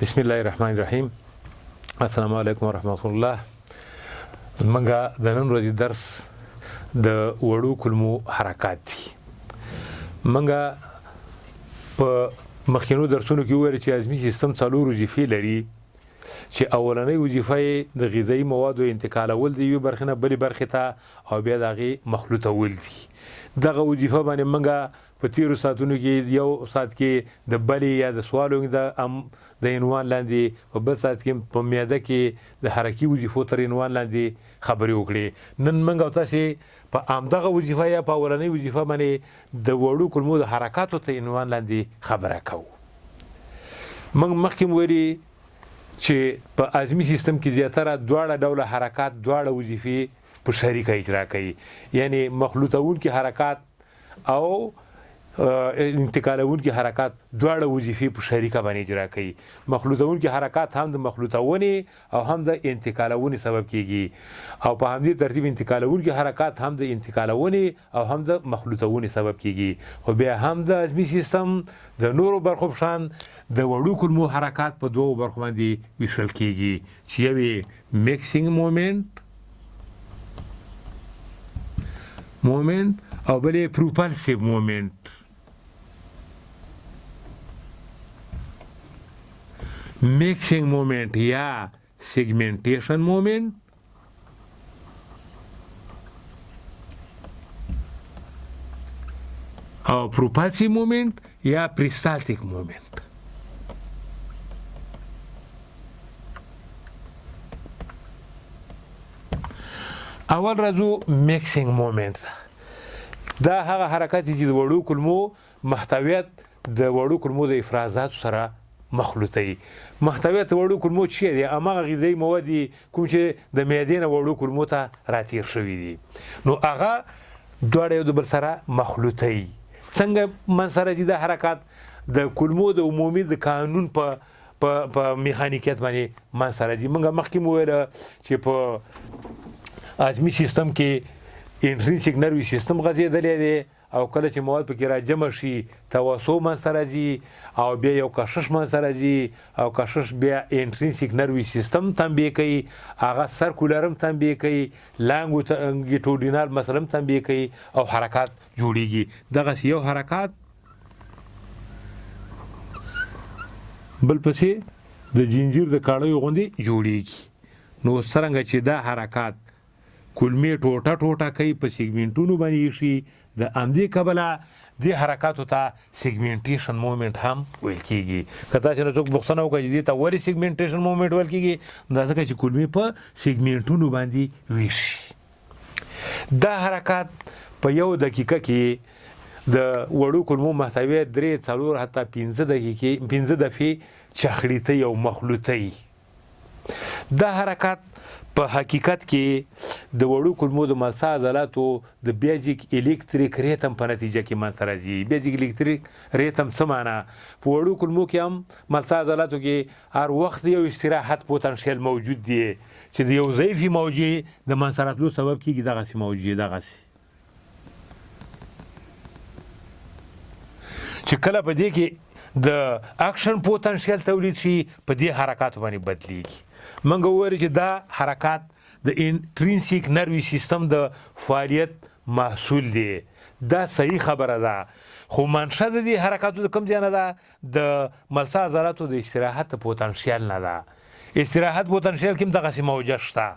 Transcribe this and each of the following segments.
بسم الله الرحمن الرحیم. السلام علیکم ورحمت الله. منګه د نن ورځې درس د وړو کلمو حرکات دي. منګه په مخکینو درسونو کې ویل چې هضمي سیستم څلور وظیفې لري چې اولنۍ وظیفه یې د غذایي موادو انتقالول دی یو برخه نه بلې برخې ته او بیا د هغې مخلوطول دي. دغه وظیفه باندې منګه په تیرو ساعتونو کې یو ساعت کې د بلې یا د سوالو د عنوان لاندې په بل ساعت کې په میاده کې د حرکي وظیفو تر عنوان لاندې خبرې وکړې. نن موږ او تاسې په همدغه وظیفه یا په اولنۍ وظیفه باندې د وړو کلمو د حرکاتو ته عنوان لاندې خبره کوو. موږ مخکې ویلي چې په هضمي سیستم کې زیاتره دواړه ډوله حرکات دواړه وظیفې په شریکه اجرا کوي، یعنی مخلوطونکي حرکات او انتقالونکي حرکات دواړه وظیفې په شریکه باندې اجرا کوي. مخلوطونکي حرکات هم د مخلوطونې او هم د انتقالونې سبب کیږي او په همدې ترتیب انتقالونکي حرکات هم د انتقالونې او هم د مخلوطونې سبب کیږي. خو بیا هم د هضمي سیستم د نورو برخو په شان د وړو کلمو حرکات په دوو برخو باندې ویشل کیږي چې یو میکسینګ مومنت او بلې پروپلسیو مومنت. میکسینګ مومنت یا سیگمنټیشن مومنت او پروپلسیو مومنت یا پریستالتیک مومنت. اول راځو میکسینګ مومنت. دا هغه حرکت چې د وړو کلمو محتویت د وړو کلمو د افرازاتو سره مخلوطوي. محتویت د وړو کلمو چې دی هماغه غذایي مواد کوم چې د معدې نه وړو کلمو ته راتیر شوي دي، نو هغه دواړه یو د بل سره مخلوطوي. څنګه منځته راځي دا حرکات؟ د کلمو د عمومي د قانون په میخانیکیت باندې منځته راځي. موږ مخکې مو ویله چې په هضمي سیستم کې انټرینسیک نروي سیستم غځېدلی دی او کله چې مواد پکې راجمع شي توسع منځته راځي او بیا یو کشش منځته راځي او کشش بیا انټرینسیک نروي سیستم تنبیه کوي، هغه سرکولرم تنبیه کوي، لانګیټوډینال مثلا تنبیه کوي او حرکات جوړیږي. دغسې یو حرکات بل پسې د جنجیر د کاړیو غوندې جوړیږي. نو څرنګه چې دا حرکات کلمې ټوټه ټوټه کوي په سیګمنټونو باندې شي، د همدې کبله دې حرکاتو ته سیګمنټیشن مومنت هم ویل کیږي. که تاسې نه څوک پوښتنه وکړي چې دې ته ولې سیګمنټیشن مومنت ویل کیږي، دا ځکه چې کلمې په سیګمنټونو باندې ویشي. دا حرکات په یو دقیقه کې د وړو کلمو محتویت 3 4 حتی 15 دفعې چخړیتي او مخلوطي. دا حرکات په حقیقت کې د وړو کلمو د مسا عضلاتو د بیزیک الیکتریک ریتم په نتیجه کې منځته راځي. بیزیک الیکتریک ریتم څه معنا؟ په وړو کلمو کې هم مسا عضلاتو کې هر وخت یو استراحت پوتنشیل موجود دی چې د یو ضعیفي موجې د منځته راتلو سبب کېږي. دغسې موجې چې کله په دې کې د اکشن پوتنشیل تولید شي په دې حرکاتو باندې بدلیږي. موږ وویل چې دا حرکات د انټرینسیک نروي سیستم د فعالیت محصول دی. دا صحیح خبره ده، خو منشأ د دې حرکاتو د کوم ځای نه ده؟ د ملسا عضلاتو د استراحت پوتنشیل نه ده. استراحت پوتنشیل کې هم دغسې موجه شته،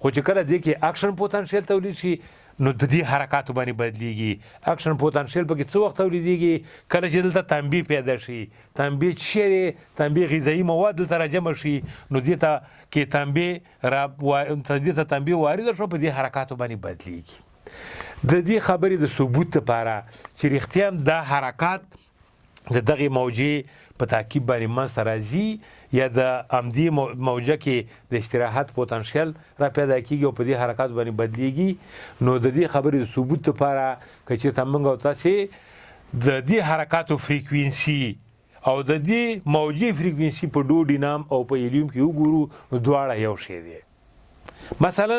خو چې کله دې کې اکشن پوتنشیل تولید شي نو د دې حرکاتو باندې بدلیږي. اکشن پوتنشیل پکې څه وخت تولیدیږي؟ کله چې دلته تنبیه پیدا شي. تنبیه څه دی؟ تنبیه غذایي مواد دلته راجمع شي، نو دې ته کې تنبیه وارده شو، په دې حرکاتو باندې بدلیږي. د دې خبرې د ثبوت لپاره چې رښتیا هم دا حرکات د دغې موجې په تعقیب باندې منځته راځي یا د همدې موجه کې د استراحت پوتنشیل را پیدا کېږي او په دې حرکات باندې بدلیږي، نو د دې خبرې د ثبوت لپاره که چېرته موږ او تاسې د دې حرکاتو فریکوینسي او د دې موجې فریکوینسي په ډوډینام او په هیلیوم کې وګورو نو دواړه یو شی دی. مثلا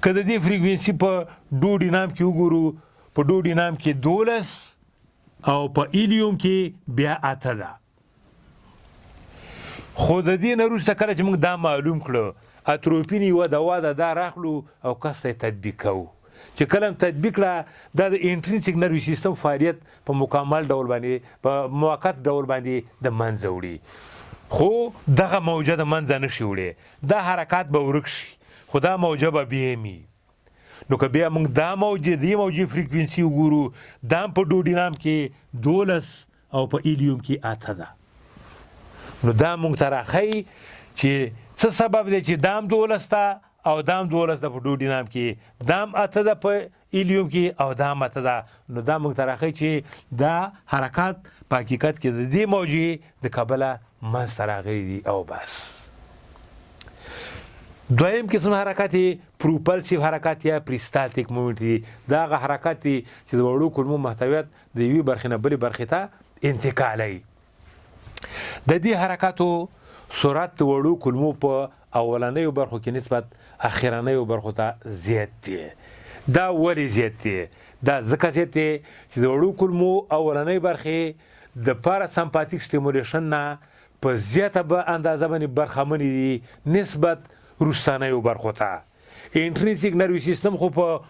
که د دې فریکوینسي په ډوډینام کې وګورو، په ډوډینام کې 12 او په هیلیوم کې بیا 8 ده. خو د دې نه وروسته کله چې موږ دا معلوم کړو اتروپین یوه دوا ده دا راخلو او کس ته یې تطبیق کوو چې کله تطبیق کړه دا د انټرنسیک نروي سیستم فعالیت په مکمل ډول باندې په موقت ډول باندې د منځه وړي خو دغه موجه د منځه نشي وړی دا حرکات به ورک شي خو دا موجه به بیمي نو که بیا موږ دا موجې دې موجې فریکوینسي وګورو دا په ډوډینام کې 12 او په ایلیوم کې 8 ده نو دا موږ ته راښیي چې څه سبب دی چې دام 12 ده او دام 12 ده په ډوډینام کې دام 8 ده په ایلیوم کې او دام 8 ده نو دا موږ ته راښیي چې دا حرکات په حقیقت کې د دې موجې د کبله منځته راغلي دي او بس دویم قسم حرکات پروپلسیو حرکات یا پریستالتیک مومنت دي دا هغه حرکات دي چې د وړو کولمو محتویات د یوې برخې نه بلې برخې ته انتقالوي د دې حرکاتو سرعت د وړو کولمو په اولنیو برخو کې نسبت اخرنیو برخو ته زیات دی دا ولې زیات دی دا ځکه زیات دی چې د وړو کولمو اولنۍ برخې د پاراسمپاتیک سټیمولیشن نه په زیاته به اندازه باندې برخمنې دي نسبت وروستنیو برخو ته انټرنسیک نروي سیستم خو په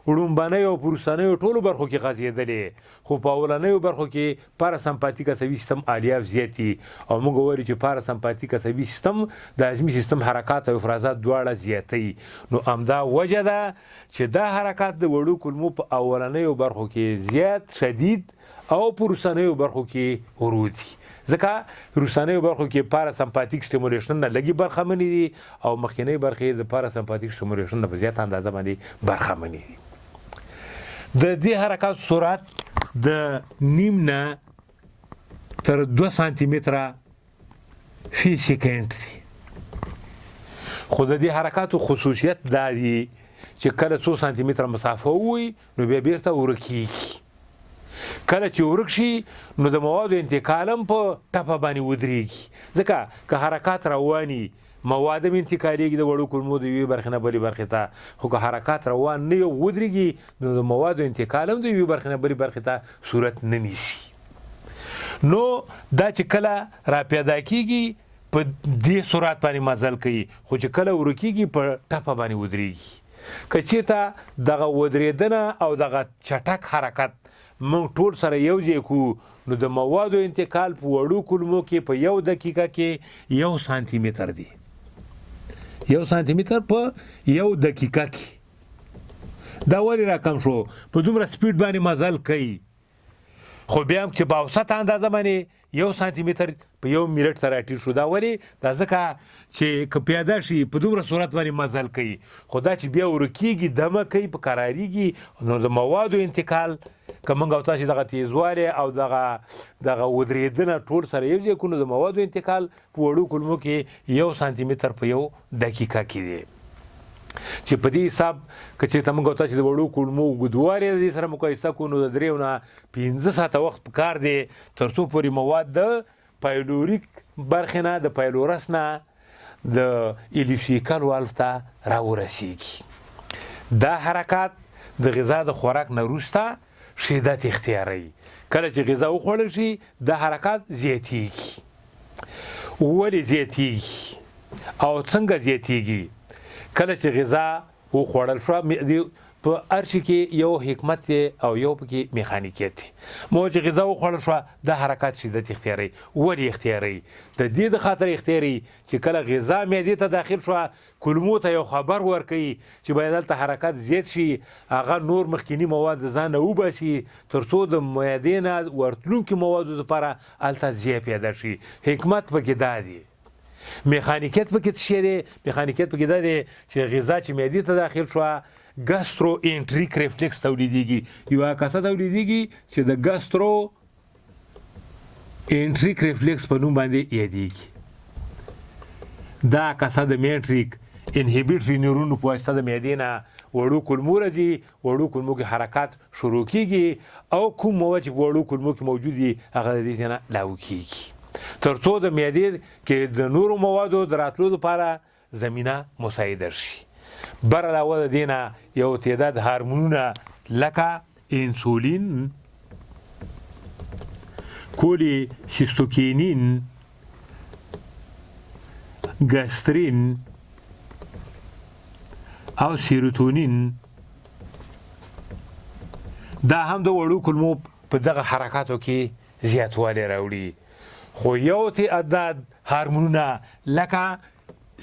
وړومبنیو او وروستنیو ټولو برخو کې غځېدلې خو په اولنیو برخو کې پاراسمپاتیک عصبي سیستم الیاف زیات دي او موږ وایو چې پاراسمپاتیک عصبي سیستم د هضمي سیستم حرکات او افرازات دواړه زیاتوي نو همدا وجه ده چې دا حرکات د وړو کولمو په اولنیو برخو کې زیات شدید او په وروستنیو برخو کې ورو دي ځکه وروستنیو برخو کې پاراسمپاتیک سټیمولیشن نه لږې برخمنې دي او مخکینۍ برخې د پاراسمپاتیک سټیمولیشن نه په زیاته اندازه باندې برخمنې دي د دې حرکات سرعت د نیم نه تر 2 سانتي متره فی سکند دی خو د دې حرکاتو خصوصیت دا دی چې کله 2 سانتي متره مسافه وي نو بیا بیرته ورکیږي کله چې ورک شي نو د موادو انتقال هم په ټپه باندې ودرېږي ځکه که حرکات رواني مواد هم انتقالېږي د وړو کولمو د یوې برخې نه بلې برخې ته خو که حرکات روان نه یو ودرېږي نو د موادو انتقال هم د یوې برخې نه بلې برخې ته صورت نه نیسي نو دا چې کله راپیدا کېږي په دې سرعت باندې مزل کوي خو چې کله ورکېږي په ټپه باندې ودرېږي که چېرته دغه ودرېدنه او دغه چټک حرکت موږ ټول سره یو ځای کړو نو د موادو انتقال په وړو کولمو کې په 1 دقیقه کې 1 سانتي متر دی 1 سانتي متر په 1 دقیقه کې دا ولې راکم شو په دومره سپیډ باندې مزل کوي خو بیا هم چې په اوسط اندازه باندې 1 سانتي متر په 1 منټ ته راټیټ شو دا ولې دا ځکه چې که پیاده شي په دومره سرعت باندې مزل کوي خو دا چې بیا ورکېږي دمه کوي په قراریږي نو د موادو انتقال که موږ او تاسې دغه تیزوالی او دغه ودرېدنه ټول سره یو ځای کړو نو د موادو انتقال په وړو کولمو کې 1 سانتي متر په 1 دقیقه کې دی چې په دې حساب که چېرته موږ او تاسې د وړو کولمو اوږدوالی د دې سره مقایسه کړو نو د 3 نه 15 ساعته وخت پکار دی تر څو پورې مواد د پایلوریک برخې نه د پایلورس نه د ایلیفیکل والف ته راورسېږي دا حرکات د غذا د خوراک نه وروسته شدت اختیاروي کله چې غذا وخوړل شي دا حرکات زیاتېږي ولې زیاتېږي او څنګه زیاتېږي کله چې غذا وخوړل شوه په هر شي کې یو حکمت دی او یو پکې میخانیکیت دی مو چې غذا وخوړل شوه دا حرکات شدت اختیاروي ولې اختیاروي د دې د خاطر اختیاروي چې کله غذا معدې ته داخل شوه کولمو ته یو خبر ورکوي چې باید دلته حرکت زیات شي هغه نور مخکیني مواد د ځانه وباسي تر څو د معدې نه ورتلونکي موادو لپاره هلته ځای پیدا شي حکمت پکې دا دی میخانیکیت پکې څه شی دی میخانیکیت پکې دا دی چې غذا چې معدې ته داخل شوه ګاسترو انټریک ریفلیکس تولیدېږي یوه کاسه تولیدېږي چې د ګاسترو انټریک ریفلیکس په نوم باندې یادېږي دا کاسه د میټریک انهیبیټري نیورونو په واسطه د معدې نه وړو کولمو راځي وړو کولمو کې حرکات شروع کېږي او کوم مواد چې په وړو کولمو کې موجود دي هغه د دې څخه لاو کېږي تر څو د معدې کې د نورو موادو د راتلو لپاره زمینه مساعده شي بر علاوه د دې نه یو تعداد هارمونونه لکه انسولین کولی سیستوکینین ګاسترین او سیروتونین دا هم د وړو کولمو په دغه حرکاتو کې زیاتوالی راوړي. خو یو تعداد هارمونونه لکه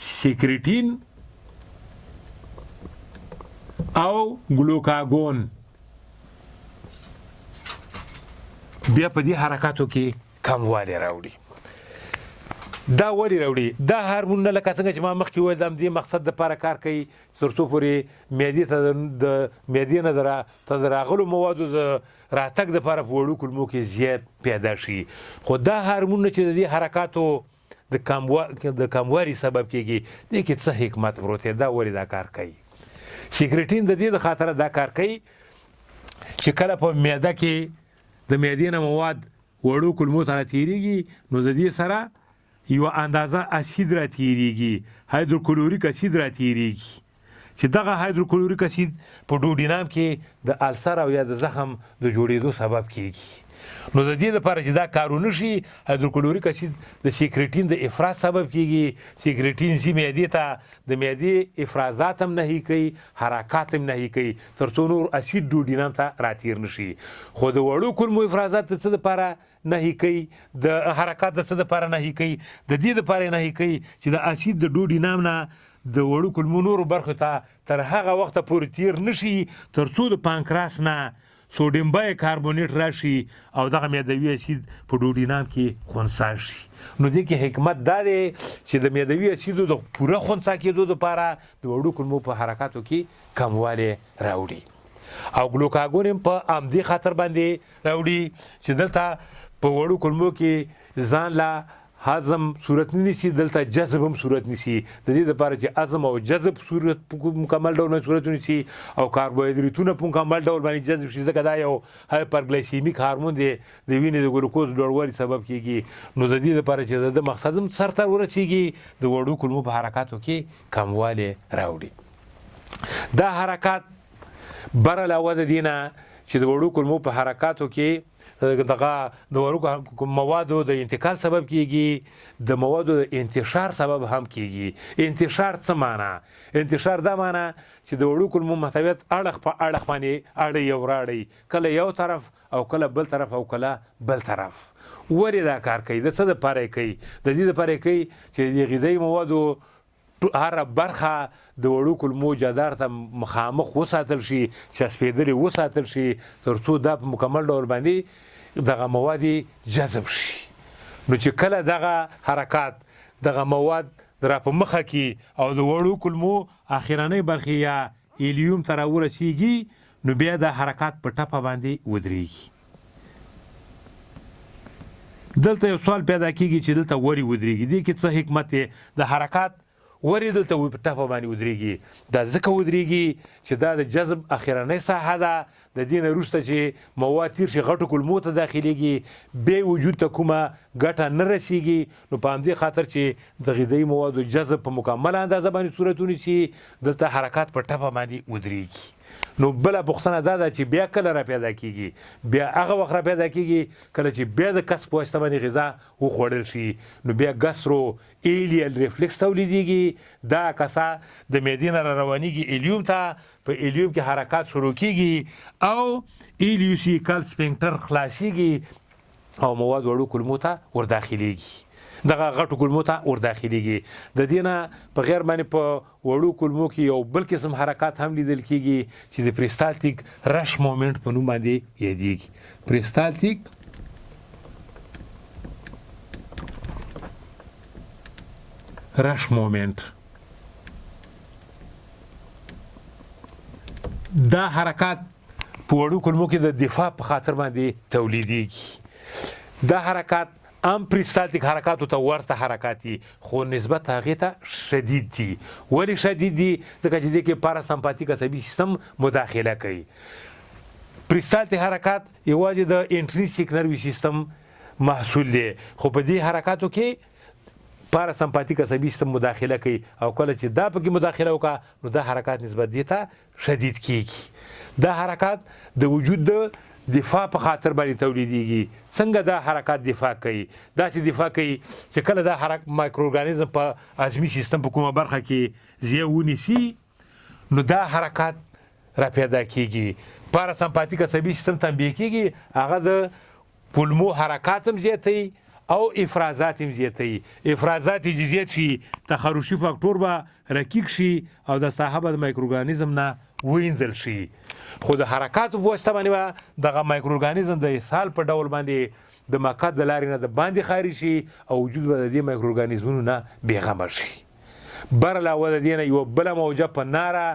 سیکریټین او ګلوکاګون بیا په دې حرکاتو کې کموالی راوړي. دا ولې راوړي؟ دا هارمونونه لکه څنګه چې ما مخکې وویل د همدې مقصد دپاره کار کوي تر څو پورې معدې ته د معدې نه ته د راغلو موادو د راتګ دپاره په وړو کولمو کې زیات پیدا شي. خو دا هارمونونه چې د دې حرکاتو د کموالي سبب کېږي دې کې څه حکمت پروت دی؟ دا ولې دا کار کوي؟ سیکریټین د دې د خاطره دا کار کوي چې کله په معده کې د معدې نه مواد وړو کولمو ته راتېرېږي نو د دې سره یو اندازه اسید راتېرېږي، هایدروکلوریک اسید راتېرېږي چې دغه هایدروکلوریک اسید په ډوډینام کې د السر او یا د زخم د جوړېدو سبب کېږي. نو د دې لپاره چې دا کار ونه شي هایدروکلوریک اسید د سیکریټین د افراز سبب کېږي. سیکریټین ځي معدې ته د معدې افرازات هم نهي کوي، حرکات هم نهي کوي تر څو نور اسید ډوډینام ته راتېر نه شي. خو د وړو کولمو افرازات د څه دپاره نهي کوي؟ د حرکات د څه دپاره نهي کوي؟ د دې دپاره نهي کوي چې د اسید د ډوډینام نه د وړو کولمو نورو برخو ته تر هغه وخته پورې تېر نه شي تر څو د پانکراس نه سوډیم بای کاربونیټ راشي او دغه معدوي اسید په ډوډینام کې خنثی شي. نو دې کې حکمت دا دی چې د معدوي اسیدو د پوره خنثی کېدو دپاره د وړو کولمو په حرکاتو کې کموالی راوړي. او ګلوکاګون هم په همدې خاطر باندې راوړي چې دلته په وړو کولمو کې ځان لا هضم صورت نه نیسي، دلته جذب هم صورت نیسي. د دې لپاره چې هضم او جذب صورت مکمل ډول صورت ونیسي او کاربوهایدریتونه په مکمل ډول باندې جذب شي، ځکه دا یو هایپرګلایسیمیک هارمون دی د وینې د ګلوکوز لوړوالي سبب کېږي. نو د دې لپاره چې د مقصد هم سرته ورسیږي د وړو کولمو په حرکاتو کې کموالی راوړي. دا حرکات بر علاوه د دې نه چې د وړو کولمو په حرکاتو کې دغه د وړو موادو د انتقال سبب کېږي، د موادو د انتشار سبب هم کېږي. انتشار څه معنا؟ انتشار دا معنا چې د وړو کولمو محتویت اړخ په اړخ باندې اړی او راړی، کله یو طرف او کله بل طرف او کله بل طرف. ولې دا کار کوي؟ د څه دپاره یې کوي؟ د دې دپاره یې کوي چې د غذایي موادو هره برخه د وړو کولمو جدار ته مخامخ وساتل شي، چسپېدلې وساتل شي تر څو دا په مکمل ډول باندې دغه مواد جذب شي. نو چې کله دغه حرکات دغه مواد را په مخه کې او د وړو کولمو اخرنۍ برخې یا ایلیوم ته راورسېږي نو بیا دا حرکات په ټپه باندې ودرېږي. دلته یو سوال پیدا کېږي چې دلته ولې ودرېږي؟ دې کې څه حکمت دی؟ د حرکات ولې دلته په ټپه باندې ودرېږي؟ دا ځکه ودرېږي چې دا د جذب اخرنۍ ساحه ده. د دې نه وروسته چې مواد تېر شي غټو کولمو ته داخلېږي، بیا وجود ته کومه ګټه نه رسېږي. نو په همدې خاطر چې د غذایي موادو جذب په مکمله اندازه باندې صورت ونیسي دلته حرکات په ټپه باندې ودرېږي. نو بله پوښتنه دا ده چې بیا کله را پیدا کېږي؟ بیا هغه وخت را پیدا کېږي کله چې بیا د کس په واسطه باندې غذا وخوړل شي. نو بیا ګسرو ایلیل ریفلکس تولیدېږي. دا کسه د معدې نه را روانېږي ایلیوم ته، په ایلیوم کې حرکات شروع کېږي او ایلیوسیکل سفنکټر خلاصېږي او مواد وړو کولمو ته ورداخلېږي، دغه غټو کولمو ته ورداخلېږي. د دې نه په غیر باندې په وړو کولمو کې یو بل قسم حرکات هم لیدل کېږي چې د پریستالتیک رش مومنټ په نوم باندې یادېږي. پریستالتیک رش مومنټ دا حرکات په وړو کولمو کې د دفاع په خاطر باندې تولیدېږي. دا حرکات ام پریستالتیک حرکاتو ته ورته حرکات دي خو نسبت هغې ته شدید دي. ولې شدید دي؟ ځکه چې دې کې پاراسمپاتیک عصبي سیستم مداخله کوي. پریستالتیک حرکات یوازې د انټرینسیک نروي سیستم محصول دی، خو په دې حرکاتو کې پاراسمپاتیک عصبي سیستم مداخله کوي او کله چې دا پکې مداخله وکړه نو دا حرکات نسبت دې ته شدید کېږي. دا حرکات د وجود د دفاع په خاطر باندې تولیدېږي. څنګه دا حرکات دفاع کوي؟ داسې دفاع کوي چې کله دا مایکرو ارګانیزم په هضمي سیستم په کومه برخه کې ځای ونیسي نو دا حرکات را پیدا کېږي. پاراسمپاتیک عصبي سیستم تنبیه کېږي، هغه د کولمو حرکات هم زیاتوي او افرازات هم زیاتوي. افرازات چې زیات شي تخرشي فاکتور به رکیک شي او د صاحب د مایکرو ارګانیزم نه وینځل شي. خو د حرکاتو په واسطه باندې به دغه مایکرو ارګانیزم د اسهال په ډول باندې د مقعد د لارې نه د باندې خارج شي او وجود به د دې مایکرو ارګانیزمونو نه بېغمه شي. بر علاوه د دې نه یوه بله موجه په ناره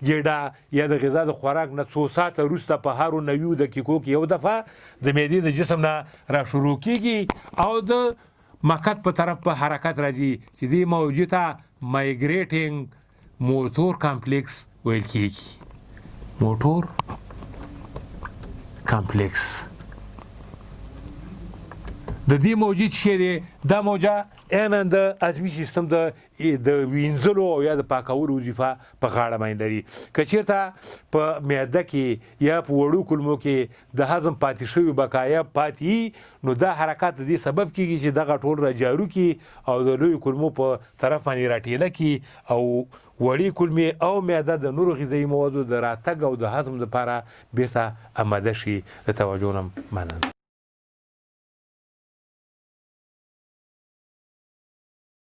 ګیډه یا د غذا د خوراک نه څو ساعته وروسته په هرو 90 دقیقو کې یو دفعه د معدې د جسم نه را شروع کېږي او د مقعد په طرف په حرکت راځي چې دې موجې ته مایګریټینګ موتور کمپلیکس ویل کېږي. موتور کمپلیکس د دې موجې چې دی دا موجه عیناً د هضمي سیستم د وینځلو او یا د پاکولو وظیفه په غاړه باندې لري. که چېرته په معده کې یا په وړو کولمو کې د هضم پاتې شوي بقایا پاتې نو دا حرکات د دې سبب کېږي چې دغه ټول را جارو کړي او د لویو کولمو په طرف باندې راټېله کړي او وړې کولمې او معده د نورو غذایي موادو د راتګ او د هضم لپاره بېرته اماده شي. د توجه نه مننه.